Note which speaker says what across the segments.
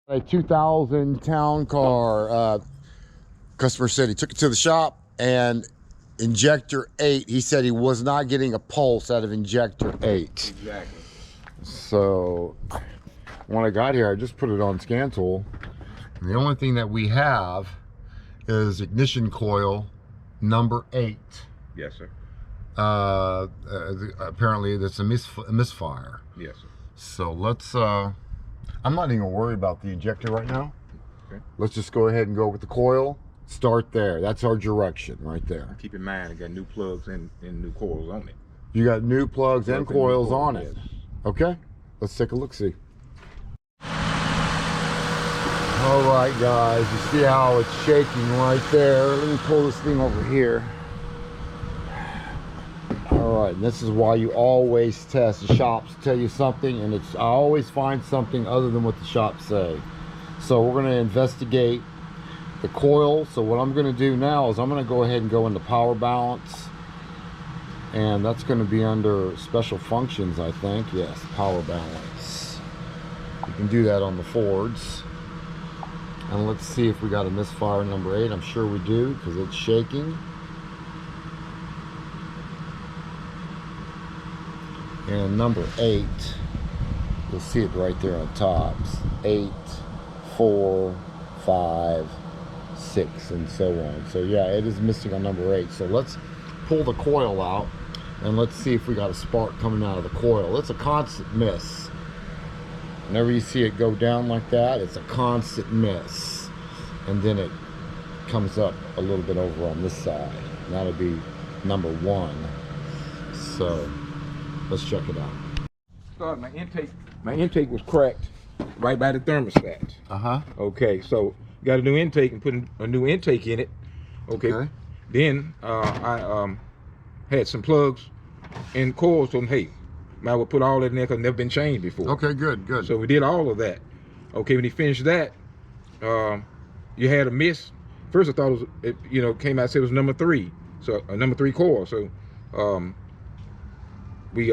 Speaker 1: A 2000 town car. Customer said he took it to the shop and injector 8. He said he was not getting a pulse out of injector 8.
Speaker 2: Exactly.
Speaker 1: So when I got here, I just put it on scan tool. And the only thing that we have is ignition coil number 8.
Speaker 2: Yes, sir.
Speaker 1: Apparently that's a misfire.
Speaker 2: Yes, sir.
Speaker 1: So let's I'm not even gonna worry about the injector right now.
Speaker 2: Okay.
Speaker 1: Let's just go ahead and go with the coil. Start there. That's our direction right there.
Speaker 2: Keep in mind, it got new plugs and new coils on it.
Speaker 1: You got new plugs and coils on
Speaker 2: yes.
Speaker 1: it. Okay, let's take a look see. All right, guys, you see how it's shaking right there. Let me pull this thing over here. All right, and this is why you always test. The shops tell you something, and I always find something other than what the shops say. So we're going to investigate the coil. So what I'm going to do now is I'm going to go ahead and go into power balance, and that's going to be under special functions, I think. Yes, power balance. You can do that on the Fords. And let's see if we got a misfire number 8. I'm sure we do, because it's shaking. And number 8, you'll see it right there on top. 8, 4, 5, 6, and so on. So yeah, it is missing on number 8. So let's pull the coil out and let's see if we got a spark coming out of the coil. It's a constant miss. Whenever you see it go down like that, it's a constant miss. And then it comes up a little bit over on this side. And that'll be number 1. So let's check it out.
Speaker 2: Start my intake was cracked right by the thermostat. Okay, so got a new intake and put a new intake in it. Okay. Then I had some plugs and coils. So hey, might well put all that in there because never been changed before.
Speaker 1: Okay, good.
Speaker 2: So we did all of that. Okay, when he finished that, you had a miss. First I thought it was, came out said it was number 3. So a number 3 coil. So we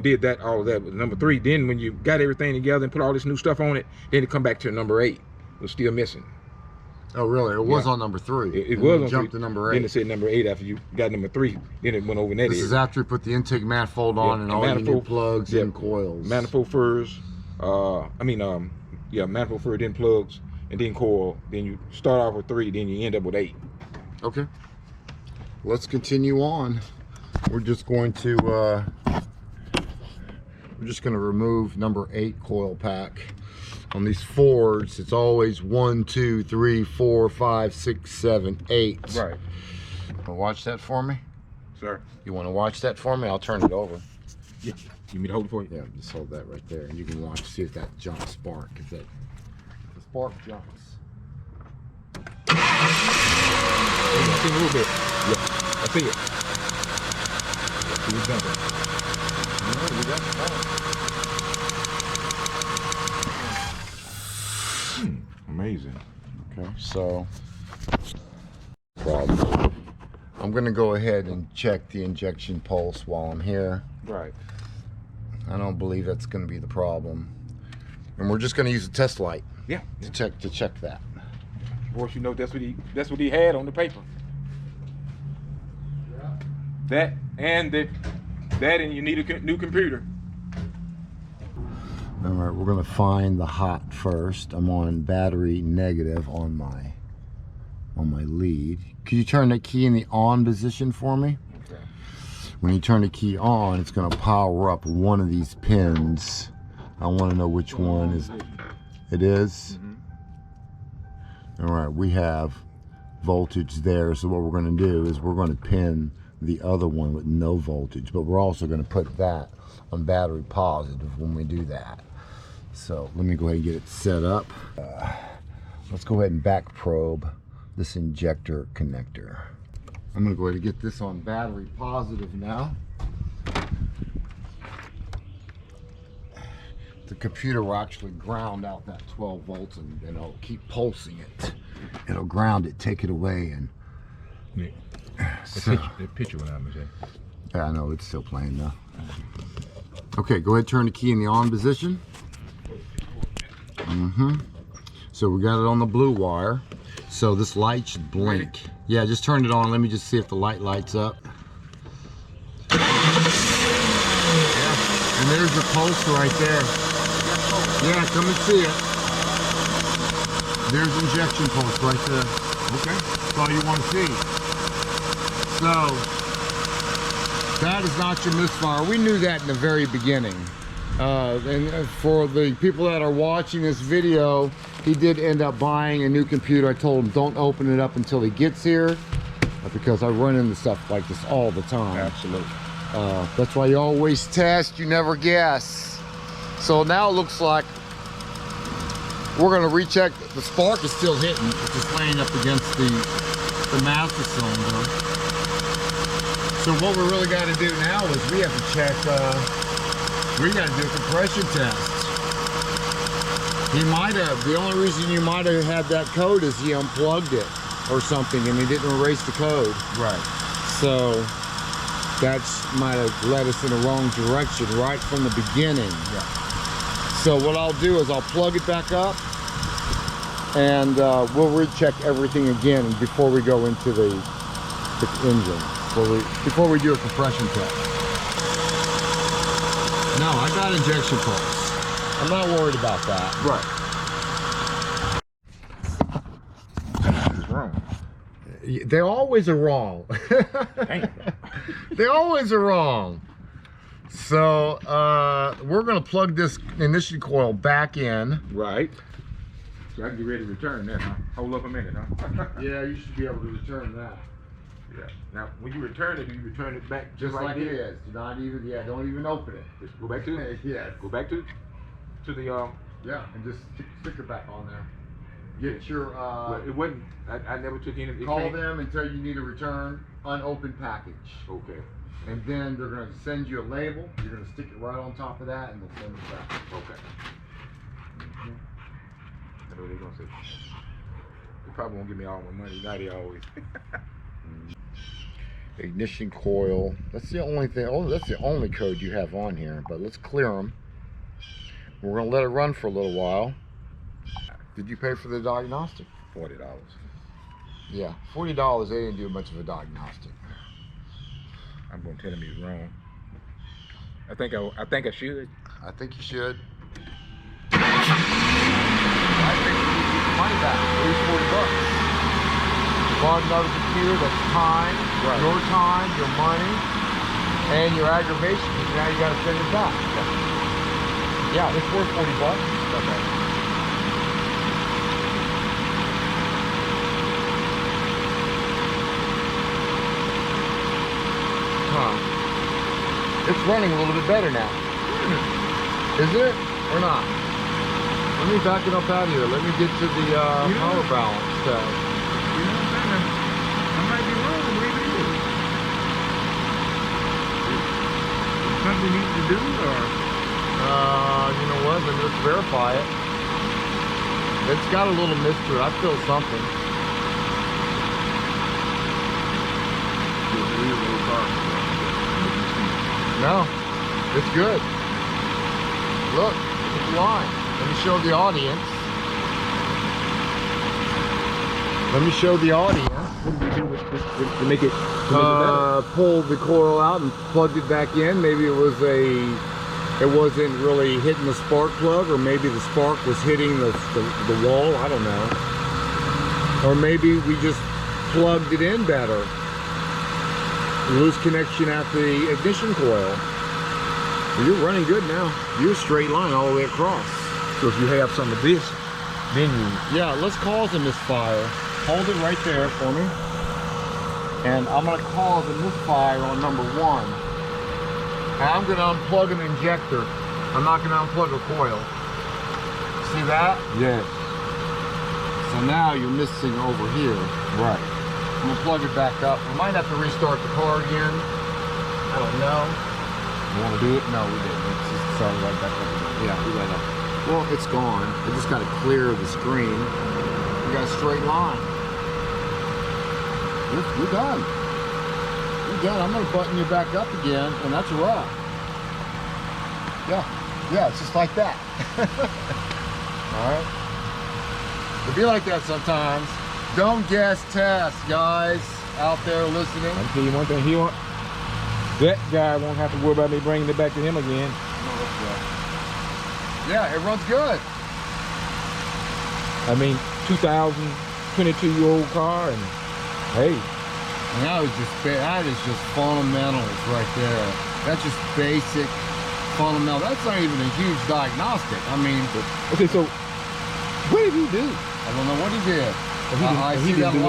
Speaker 2: did that, all of that with number 3. Then when you got everything together and put all this new stuff on it, then it come back to number 8. It was still missing.
Speaker 1: Oh really? It was on number 3.
Speaker 2: It was on
Speaker 1: jumped to number 8.
Speaker 2: Then it said number 8 after you got number 3. Then it went over in that
Speaker 1: This is after you put the intake manifold on and all your new plugs and coils.
Speaker 2: Manifold furs. Manifold fur, then plugs, and then coil. Then you start off with 3, then you end up with 8.
Speaker 1: Okay. Let's continue on. We're just going to remove number 8 coil pack. On these Fords, it's always 1, 2, 3, 4, 5, 6, 7, 8.
Speaker 2: Right.
Speaker 1: Want to watch that for me?
Speaker 2: Sir.
Speaker 1: You want to watch that for me? I'll turn it over.
Speaker 2: Yeah. You mean to hold it for you?
Speaker 1: Yeah, just hold that right there, and you can watch, see if that jumps spark. If the spark jumps.
Speaker 2: I see a little bit. Yeah, I see it. See it jumping.
Speaker 1: You got spark.
Speaker 2: Amazing.
Speaker 1: Okay, so problem. I'm gonna go ahead and check the injection pulse while I'm here.
Speaker 2: Right.
Speaker 1: I don't believe that's gonna be the problem, and we're just gonna use a test light.
Speaker 2: Yeah.
Speaker 1: To check that.
Speaker 2: Of course, that's what he had on the paper. Yeah. That and you need a new computer.
Speaker 1: All right, we're gonna find the hot first. I'm on battery negative on my lead. Could you turn the key in the on position for me?
Speaker 2: Okay.
Speaker 1: When you turn the key on, it's gonna power up one of these pins. I want to know which one is. It is. All right, we have voltage there. So what we're gonna do is we're gonna pin the other one with no voltage, but we're also gonna put that on battery positive when we do that. So let me go ahead and get it set up. Let's go ahead and back probe this injector connector. I'm gonna go ahead and get this on battery positive now. The computer will actually ground out that 12 volts and it'll keep pulsing it. It'll ground it, take it away, and
Speaker 2: The picture went out, Michelle.
Speaker 1: yeah, I know it's still playing now. Okay, go ahead and turn the key in the on position. So we got it on the blue wire. So this light should blink.
Speaker 2: Ready?
Speaker 1: Yeah, just turn it on. Let me just see if the light lights up. Yeah. And there's the pulse right there. Yeah, come and see it. There's injection pulse right there.
Speaker 2: Okay.
Speaker 1: That's all you want to see. So, that is not your misfire. We knew that in the very beginning. And for the people that are watching this video, he did end up buying a new computer. I told him don't open it up until he gets here, because I run into stuff like this all the time.
Speaker 2: Absolutely.
Speaker 1: That's why you always test, you never guess. So now it looks like we're going to recheck. The spark is still hitting. It's just laying up against the master cylinder. So what we really got to do now is we have to check, we got to do a compression test. He might have, the only reason you might have had that code is he unplugged it or something and he didn't erase the code.
Speaker 2: Right.
Speaker 1: So that might have led us in the wrong direction right from the beginning.
Speaker 2: Yeah.
Speaker 1: So what I'll do is I'll plug it back up and we'll recheck everything again before we go into the engine. Before we do a compression test. No, I got injection pulse. I'm not worried about that.
Speaker 2: Right. It's wrong.
Speaker 1: They always are wrong. They always are wrong. So we're going to plug this ignition coil back in.
Speaker 2: Right. So I can get ready to return that, huh? Hold up a minute, huh?
Speaker 1: Yeah, you should be able to return that.
Speaker 2: Yeah. Now, when you return it, you return it back
Speaker 1: Just like it
Speaker 2: this?
Speaker 1: is. Do not even, don't even open it.
Speaker 2: Just go back to it.
Speaker 1: Yeah.
Speaker 2: Go back to the
Speaker 1: Yeah, and just stick it back on there. Get your
Speaker 2: well, it wasn't. I never took any.
Speaker 1: call them and tell you need a return unopened package.
Speaker 2: Okay.
Speaker 1: And then they're going to send you a label. You're going to stick it right on top of that, and they'll send it back.
Speaker 2: Okay. I know what they're gonna say. They probably won't give me all my money. Now they always.
Speaker 1: Ignition coil. That's the only thing. Oh, that's the only code you have on here. But let's clear them. We're going to let it run for a little while. Did you pay for the diagnostic?
Speaker 2: $40.
Speaker 1: Yeah, $40. They didn't do much of a diagnostic.
Speaker 2: I'm gonna tell him he's wrong. I think I should.
Speaker 1: I think you should. I think you should get your money back. At least $40. You bought another computer. That's time,
Speaker 2: Right.
Speaker 1: your time, your money, and your aggravation. Because now you got to send it back. Yeah, it's worth $40.
Speaker 2: Okay.
Speaker 1: Huh. It's running a little bit better now. Is it? Or not? Let me back it up out of here. Let me get to the power balance test.
Speaker 2: You know what I'm saying? I might be wrong, but maybe it is. Is something you need to do, or?
Speaker 1: You know what? Let me just verify it. It's got a little mist to it. I feel something. No, it's good. Look at the line. Let me show the audience. Let me show the audience.
Speaker 2: What do we do to make it better?
Speaker 1: Pulled the coil out and plugged it back in. Maybe it wasn't really hitting the spark plug, or maybe the spark was hitting the wall. I don't know. Or maybe we just plugged it in better. Loose connection at the ignition coil. Well, you're running good now. You're straight line all the way across.
Speaker 2: So if you have some of this, then you...
Speaker 1: Yeah, let's cause a misfire. Hold it right there for me. And I'm going to cause a misfire on number 1. And I'm going to unplug an injector. I'm not going to unplug a coil. See that?
Speaker 2: Yes.
Speaker 1: So now you're missing over here.
Speaker 2: Right.
Speaker 1: I'm going to plug it back up. We might have to restart the car again. I don't know.
Speaker 2: You want to do it?
Speaker 1: No, we didn't. It's just started right back up. Yeah, we got it. Well, it's gone. I just got to clear the screen. We got a straight line. We're done. We're done. I'm going to button you back up again, and that's a wrap. Yeah, it's just like that. All right. It'd be like that sometimes. Don't guess, test, guys out there listening.
Speaker 2: I'll tell you one thing, that guy won't have to worry about me bringing it back to him again.
Speaker 1: Yeah, it runs good.
Speaker 2: I mean, 2022-year-old car, and hey.
Speaker 1: And that is just fundamentals right there. That's just basic fundamental. That's not even a huge diagnostic. I mean,
Speaker 2: okay, so what did he do?
Speaker 1: I don't know what he did.
Speaker 2: He didn't do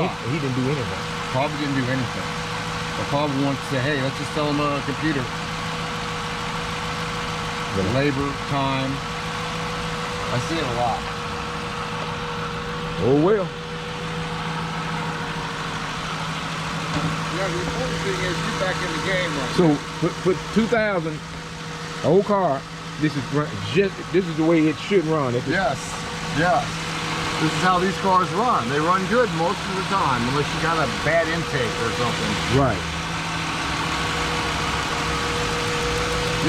Speaker 2: anything.
Speaker 1: Probably didn't do anything. They probably wanted to say, hey, let's just sell him a computer. The labor, time. I see it a lot.
Speaker 2: Oh well.
Speaker 1: Yeah, the important thing is you're back in the game right
Speaker 2: So
Speaker 1: now.
Speaker 2: for 2000, old car, this is the way it should run.
Speaker 1: Yes. This is how these cars run. They run good most of the time, unless you got a bad intake or something.
Speaker 2: Right.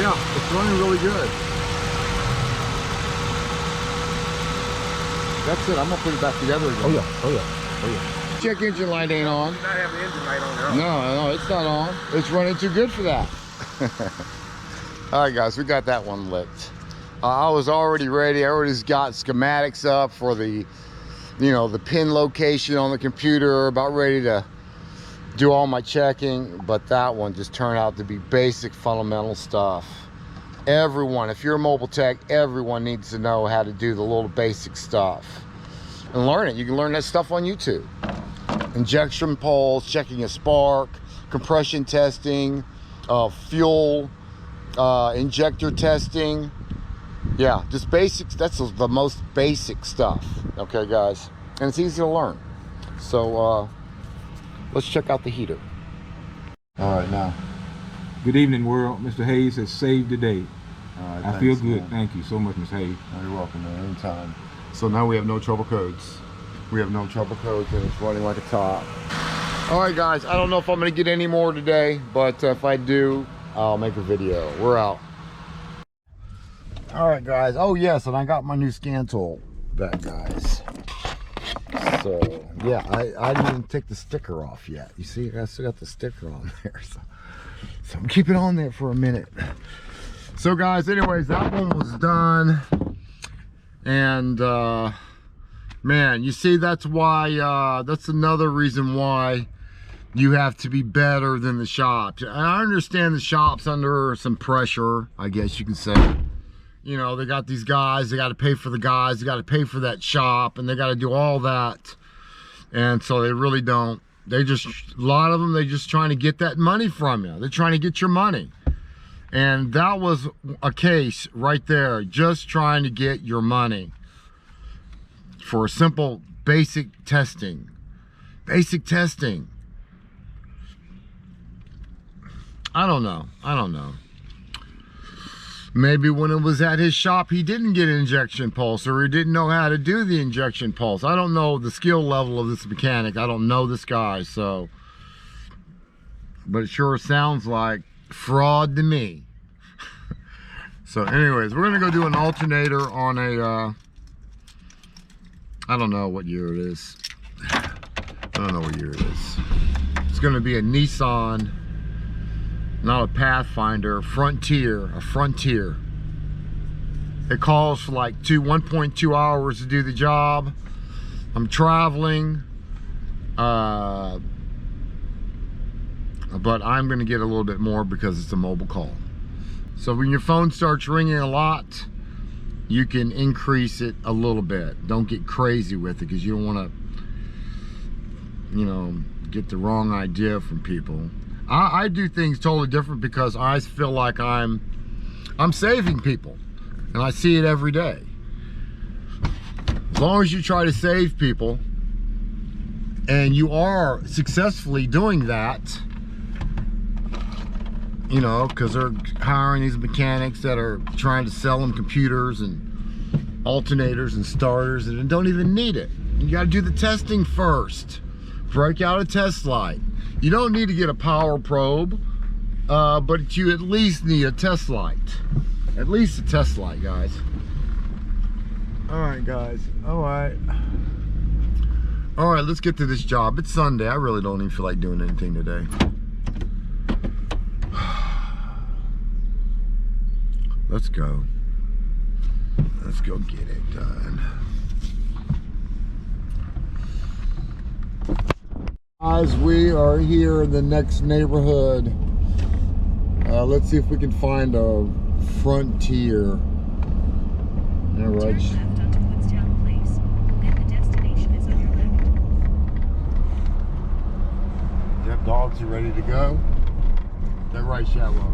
Speaker 1: Yeah, it's running really good. That's it. I'm gonna put it back together again.
Speaker 2: Oh yeah.
Speaker 1: Check engine light ain't on.
Speaker 2: Not having the engine light on there.
Speaker 1: No, it's not on. It's running too good for that. All right, guys, we got that one licked. I was already ready. I already got schematics up for the, the pin location on the computer, about ready to do all my checking, but that one just turned out to be basic fundamental stuff. Everyone, if you're a mobile tech, everyone needs to know how to do the little basic stuff and learn it. You can learn that stuff on YouTube. Injection pulse, checking a spark, compression testing, fuel, injector testing. Yeah, just basics. That's the most basic stuff. Okay, guys, and it's easy to learn. So let's check out the heater. All right, now.
Speaker 2: Good evening, world. Mr. Hayes has saved the day.
Speaker 1: All right,
Speaker 2: I feel
Speaker 1: thanks,
Speaker 2: good.
Speaker 1: man.
Speaker 2: Thank you so much, Mr. Hayes.
Speaker 1: Oh, you're welcome, man. Anytime. So now we have no trouble codes. We have no trouble codes, and it's running like a top. All right, guys. I don't know if I'm gonna get any more today, but if I do, I'll make a video. We're out. All right, guys. Oh yes, and I got my new scan tool back, guys. So yeah, I didn't even take the sticker off yet. You see, I still got the sticker on there. So I'm keeping it on there for a minute. So guys, anyways, that one was done. And man, you see, that's why that's another reason why you have to be better than the shops. I understand the shops under some pressure, I guess you can say. They got these guys, they got to pay for the guys, they got to pay for that shop, and they got to do all that. And so they really don't. A lot of them, they're just trying to get that money from you. They're trying to get your money. And that was a case right there, just trying to get your money for simple basic testing. Basic testing. I don't know. Maybe when it was at his shop, he didn't get injection pulse, or he didn't know how to do the injection pulse. I don't know the skill level of this mechanic. I don't know this guy, so. But it sure sounds like fraud to me. So anyways, we're gonna go do an alternator on a, I don't know what year it is. It's gonna be a Nissan, not a Pathfinder, a Frontier. It calls for like 1.2 hours to do the job. I'm traveling, but I'm gonna get a little bit more because it's a mobile call. So when your phone starts ringing a lot, you can increase it a little bit. Don't get crazy with it, because you don't want to, get the wrong idea from people. I do things totally different because I feel like I'm saving people, and I see it every day. As long as you try to save people, and you are successfully doing that, because they're hiring these mechanics that are trying to sell them computers and alternators and starters and don't even need it. You got to do the testing first. Break out a test light. You don't need to get a power probe, but you at least need a test light. At least a test light, guys. All right, guys. All right. All right, let's get to this job. It's Sunday. I really don't even feel like doing anything today. Let's go. Let's go get it done. Guys, we are here in the next neighborhood. Let's see if we can find a Frontier. All right. You have dogs, you ready to go? That right, Shallow?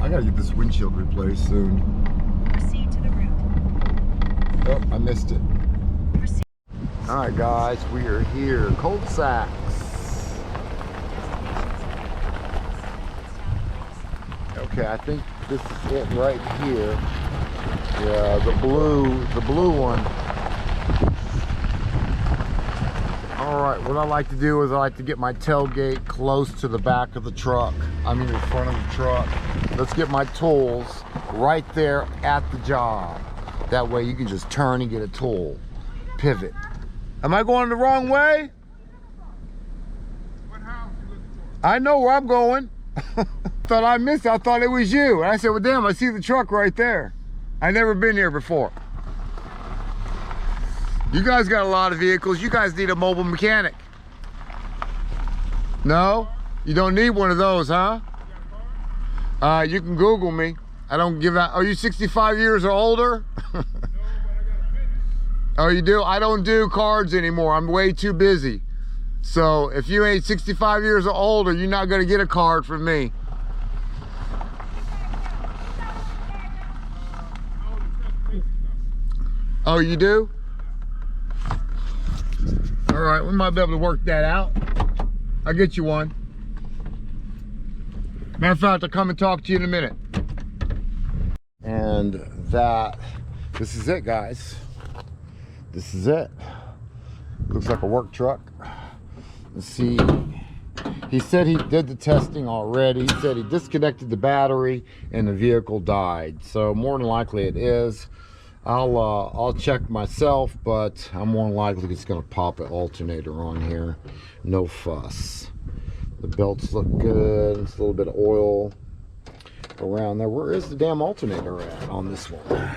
Speaker 1: I gotta get this windshield replaced soon.
Speaker 3: Proceed to the route.
Speaker 1: Oh, I missed it.
Speaker 3: Proceed.
Speaker 1: All right, guys, we are here. Cold sacks. Okay, I think this is it right here. Yeah, the blue one. All right, what I like to do is I like to get my tailgate close to the back of the truck. I mean, the front of the truck. Let's get my tools right there at the job. That way you can just turn and get a tool. Pivot. Am I going the wrong way?
Speaker 2: What house you looking for?
Speaker 1: I know where I'm going. Thought I missed it. I thought it was you. And I said, well, damn, I see the truck right there. I never been here before. You guys got a lot of vehicles. You guys need a mobile mechanic. No? You don't need one of those, huh? You can Google me. I don't give out. Are you 65 years or older?
Speaker 2: No, but I got a business.
Speaker 1: Oh, you do? I don't do cards anymore. I'm way too busy. So if you ain't 65 years or older, you're not gonna get a card from me. Oh, you do? All right, we might be able to work that out. I'll get you one. Matter of fact, I'll come and talk to you in a minute. And this is it, guys. This is it. Looks like a work truck. Let's see. He said he did the testing already. He said he disconnected the battery and the vehicle died. So more than likely it is. I'll check myself, but I'm more than likely it's gonna pop an alternator on here. No fuss. The belts look good. It's a little bit of oil around there. Where is the damn alternator at on this one?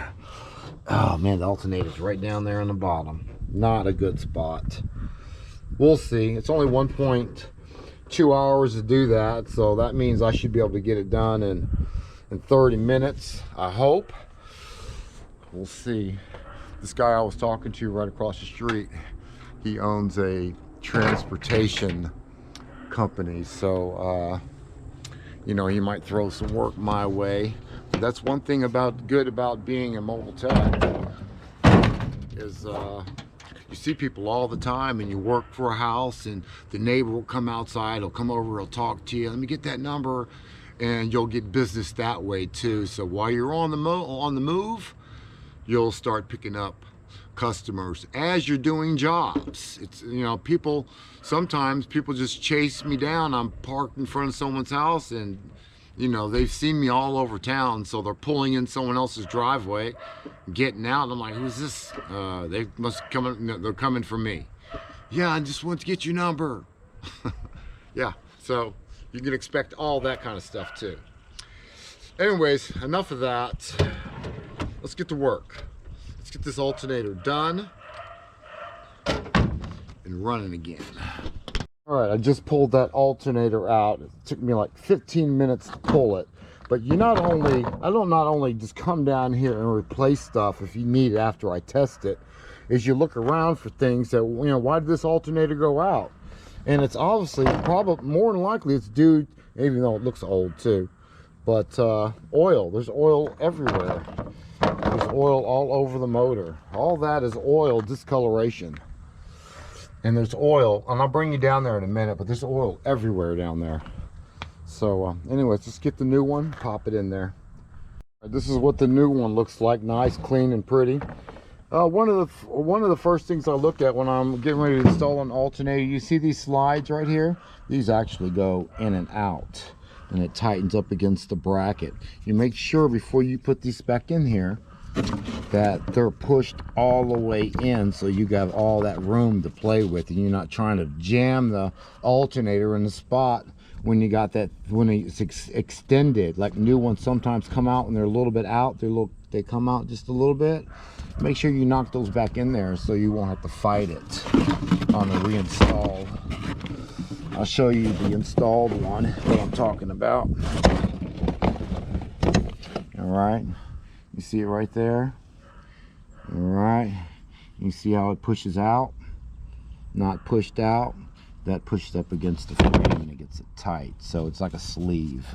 Speaker 1: Oh man, the alternator's right down there on the bottom. Not a good spot. We'll see. It's only 1.2 hours to do that, so that means I should be able to get it done in 30 minutes, I hope. We'll see. This guy I was talking to right across the street, he owns a transportation company, so you know, he might throw some work my way. But that's one thing good about being a mobile tech is you see people all the time, and you work for a house, and the neighbor will come outside, he'll come over, he'll talk to you, let me get that number, and you'll get business that way too. So while you're on the move, you'll start picking up customers as you're doing jobs. It's, you know, sometimes people just chase me down. I'm parked in front of someone's house, and you know, they've seen me all over town, so they're pulling in someone else's driveway, getting out, and I'm like, who's this? They must come, they're coming for me. Yeah, I just want to get your number. Yeah, so you can expect all that kind of stuff too. Anyways, enough of that. Let's get to work. Let's get this alternator done and running again. All right, I just pulled that alternator out. It took me like 15 minutes to pull it. But I don't not only just come down here and replace stuff if you need it after I test it, is you look around for things that, you know, why did this alternator go out? And it's obviously, probably more than likely it's due, even though it looks old too, but oil. There's oil everywhere. There's oil all over the motor. All that is oil discoloration. And there's oil, and I'll bring you down there in a minute, but there's oil everywhere down there. So anyways, let's get the new one, pop it in there. This is what the new one looks like, nice, clean, and pretty. One of the first things I look at when I'm getting ready to install an alternator, you see these slides right here? These actually go in and out, and it tightens up against the bracket. You make sure before you put these back in here that they're pushed all the way in, so you got all that room to play with, and you're not trying to jam the alternator in the spot when you got that, when it's extended. Like new ones sometimes come out when they're a little bit out, they come out just a little bit. Make sure you knock those back in there so you won't have to fight it on the reinstall. I'll show you the installed one that I'm talking about. All right, you see it right there. All right, you see how it pushes out, not pushed out. That pushes up against the frame and it gets it tight, so it's like a sleeve.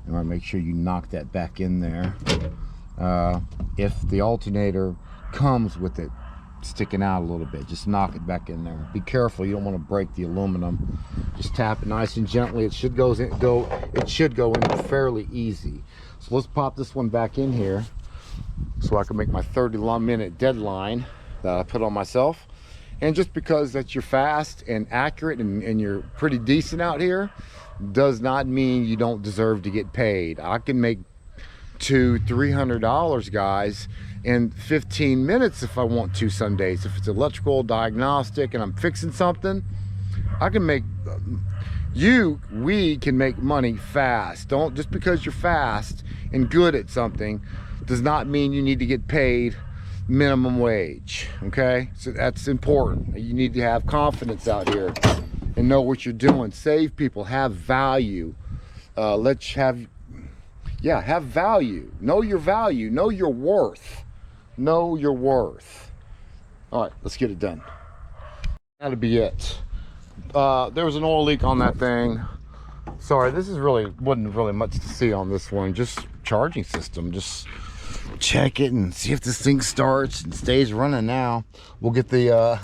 Speaker 1: You want to make sure you knock that back in there. If the alternator comes with it sticking out a little bit, just knock it back in there. Be careful, you don't want to break the aluminum. Just tap it nice and gently. It should go in fairly easy. So let's pop this one back in here so I can make my 30-minute deadline that I put on myself. And just because that you're fast and accurate and you're pretty decent out here does not mean you don't deserve to get paid. I can make $200-300, guys, in 15 minutes if I want to some days. If it's electrical diagnostic and I'm fixing something, I can make, we can make money fast. Don't, just because you're fast and good at something does not mean you need to get paid minimum wage. Okay, so that's important. You need to have confidence out here and know what you're doing. Save people, have value. Let's have value. Know your value, know your worth. Know your worth. All right, let's get it done. That'll be it. There was an oil leak on that thing. Sorry, this wasn't really much to see on this one. Just charging system. Just check it and see if this thing starts and stays running. Now we'll get the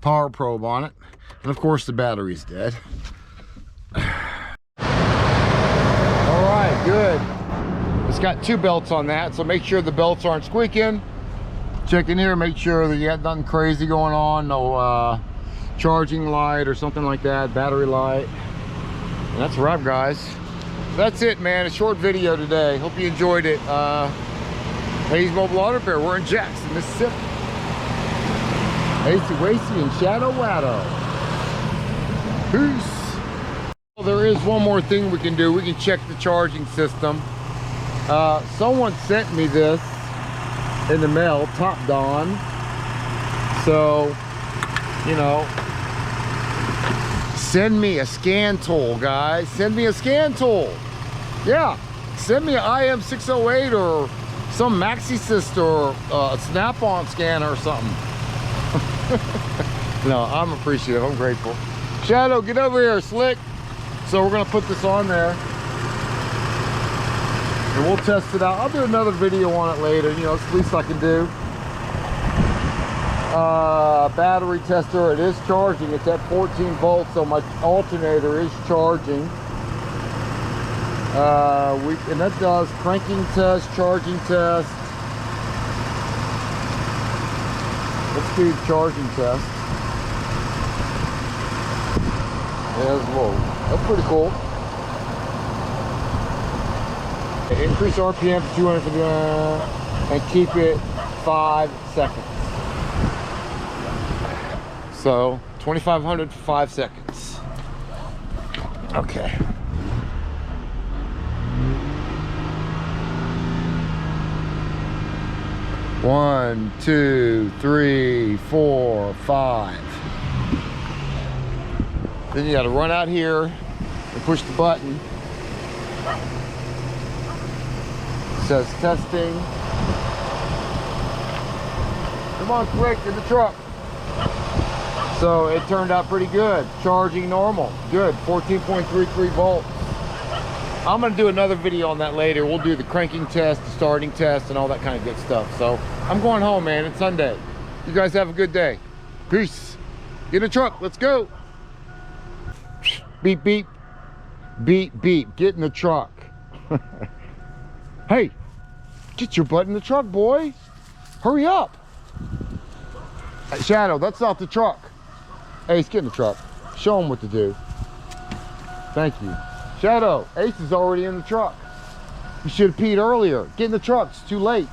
Speaker 1: power probe on it, and of course the battery's dead. All right, good. It's got 2 belts on that, so make sure the belts aren't squeaking. Check in here, make sure that you got nothing crazy going on, no charging light or something like that, battery light. And that's a wrap, guys. That's it, man. A short video today. Hope you enjoyed it. Hayes Mobile Auto Repair. We're in Jackson, Mississippi. Acey Wacy and Shadow Waddo. Peace. Well, there is one more thing we can do. We can check the charging system. Someone sent me this in the mail, Top Dawn. So, you know, send me a scan tool, guys. Send me a scan tool. Yeah, send me an IM608 or some MaxiSys or a Snap-on scanner or something. No, I'm appreciative. I'm grateful. Shadow, get over here, Slick. So we're gonna put this on there and we'll test it out. I'll do another video on it later. You know, it's the least I can do. Battery tester. It is charging. It's at 14 volts, so my alternator is charging. And that does cranking test, charging test. Let's do charging test. Yeah, whoa, that's pretty cool. Increase RPM to 250 and keep it 5 seconds. So 2,500 for 5 seconds. Okay. One, 2, 3, 4, 5. Then you got to run out here and push the button. It says testing. Come on, quick, in the truck. So it turned out pretty good. Charging normal. Good. 14.33 volts. I'm going to do another video on that later. We'll do the cranking test, the starting test, and all that kind of good stuff. So I'm going home, man. It's Sunday. You guys have a good day. Peace. Get in the truck. Let's go. Beep, beep. Beep, beep. Get in the truck. Hey, get your butt in the truck, boy. Hurry up. Shadow, that's not the truck. Ace, get in the truck. Show him what to do. Thank you. Shadow, Ace is already in the truck. You should have peed earlier. Get in the truck. It's too late.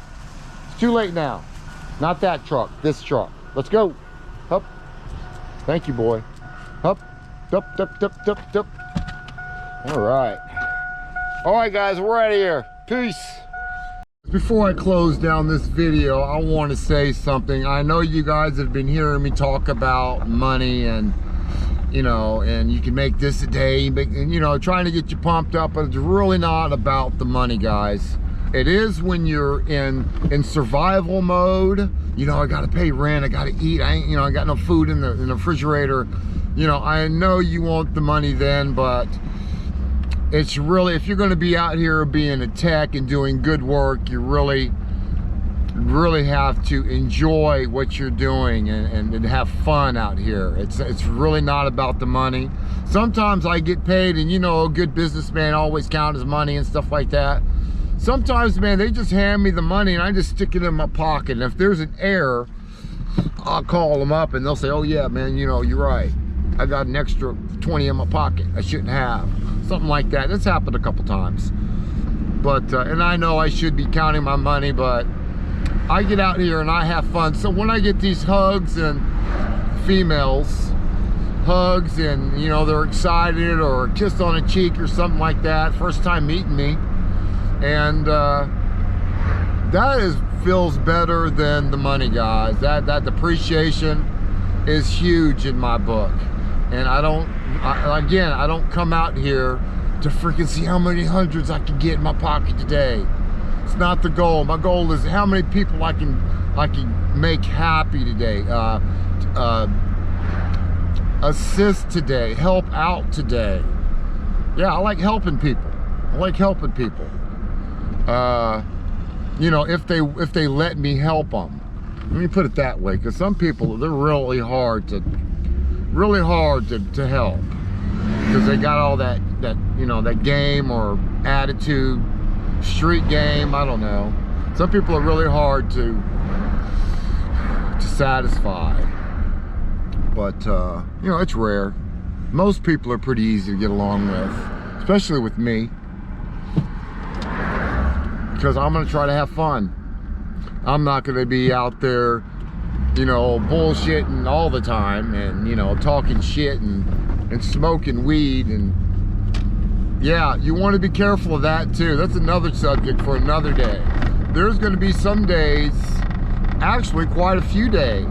Speaker 1: It's too late now. Not that truck, this truck. Let's go. Up. Thank you, boy. Up. Up, up, up, up, up. All right. All right, guys, we're out of here. Peace. Before I close down this video, I want to say something. I know you guys have been hearing me talk about money and, you know, and you can make this a day, and, you know, trying to get you pumped up, but it's really not about the money, guys. It is when you're in survival mode. You know, I gotta pay rent, I gotta eat, I got no food in the refrigerator. You know, I know you want the money then, but it's really, if you're gonna be out here being a tech and doing good work, you really have to enjoy what you're doing and have fun out here. It's really not about the money. Sometimes I get paid, and you know, a good businessman always counts his money and stuff like that. Sometimes, man, they just hand me the money and I just stick it in my pocket. And if there's an error, I'll call them up and they'll say, oh yeah, man, you know, you're right. I got an extra 20 in my pocket I shouldn't have. Something like that. That's happened a couple times. But, and I know I should be counting my money, but I get out here and I have fun. So when I get these hugs and females, hugs and, you know, they're excited, or a kiss on a cheek or something like that, first time meeting me, and that feels better than the money, guys. That depreciation is huge in my book. And I don't come out here to freaking see how many hundreds I can get in my pocket today. It's not the goal. My goal is how many people I can make happy today, assist today, help out today. Yeah, I like helping people. I like helping people. You know, if they let me help them. Let me put it that way, because some people, they're really hard to help, because they got all that you know, that game or attitude, street game, I don't know. Some people are really hard to satisfy, but you know, it's rare. Most people are pretty easy to get along with, especially with me, because I'm gonna try to have fun. I'm not gonna be out there, you know, bullshitting all the time, and, you know, talking shit and smoking weed. And yeah, you want to be careful of that too. That's another subject for another day. There's going to be some days, actually quite a few days,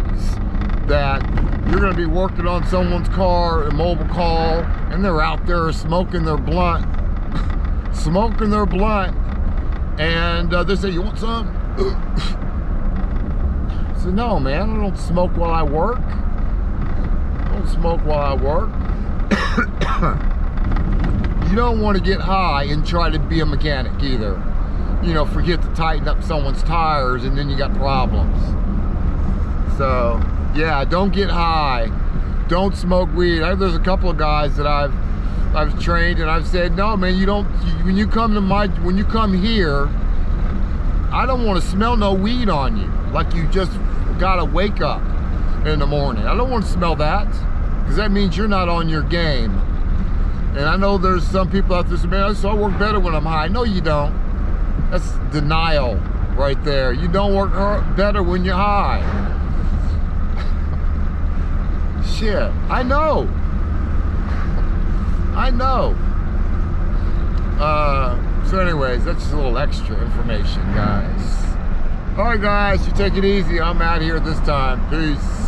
Speaker 1: that you're going to be working on someone's car, a mobile call, and they're out there smoking their blunt, and they say, you want some? I said, no, man, I don't smoke while I work. I don't smoke while I work. You don't want to get high and try to be a mechanic either. You know, forget to tighten up someone's tires and then you got problems. So, yeah, don't get high. Don't smoke weed. There's a couple of guys that I've trained, and I've said, no, man, you don't, when you come here, I don't want to smell no weed on you. Like you just gotta wake up in the morning. I don't want to smell that, because that means you're not on your game. And I know there's some people out there saying, man, so I work better when I'm high. No, you don't. That's denial right there. You don't work better when you're high. Shit, I know. So anyways, that's just a little extra information, guys. All right, guys, you take it easy. I'm out here this time. Peace.